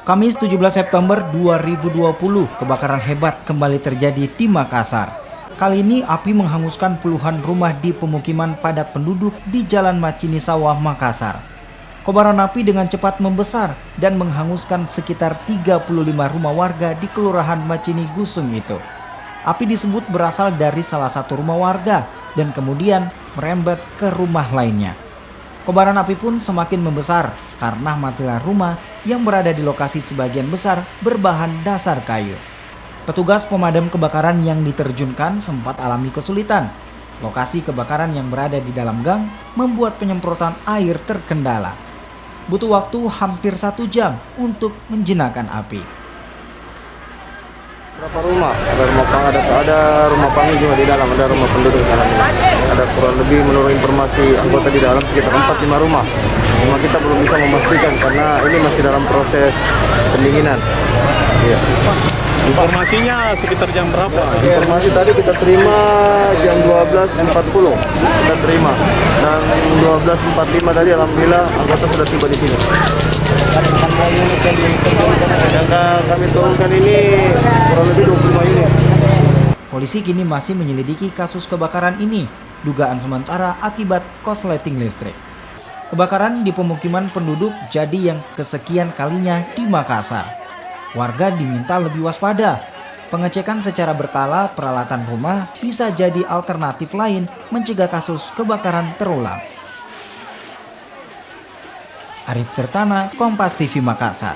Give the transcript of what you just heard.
Kamis 17 September 2020, kebakaran hebat kembali terjadi di Makassar. Kali ini api menghanguskan puluhan rumah di pemukiman padat penduduk di Jalan Macini Sawah, Makassar. Kobaran api dengan cepat membesar dan menghanguskan sekitar 35 rumah warga di Kelurahan Macini Gusung itu. Api disebut berasal dari salah satu rumah warga dan kemudian merembet ke rumah lainnya. Kobaran api pun semakin membesar karena material rumah yang berada di lokasi sebagian besar berbahan dasar kayu. Petugas pemadam kebakaran yang diterjunkan sempat alami kesulitan. Lokasi kebakaran yang berada di dalam gang membuat penyemprotan air terkendala. Butuh waktu hampir 1 jam untuk menjinakkan api. Berapa rumah? Ada rumah pangi juga di dalam, ada rumah penduduk di dalam. Ada kurang lebih menurut informasi anggota di dalam sekitar 4-5 rumah. Cuma kita belum bisa memastikan karena ini masih dalam proses pendinginan. Iya. Informasinya sekitar jam berapa? Informasi tadi kita terima jam 12.40 kita terima, dan 12.45 tadi alhamdulillah anggota sudah tiba di sini. Yang kami turunkan ini kurang lebih 25 unit. Polisi kini masih menyelidiki kasus kebakaran ini, dugaan sementara akibat korsleting listrik. Kebakaran di pemukiman penduduk jadi yang kesekian kalinya di Makassar. Warga diminta lebih waspada. Pengecekan secara berkala peralatan rumah bisa jadi alternatif lain mencegah kasus kebakaran terulang. Arif Tirtana, Kompas TV Makassar.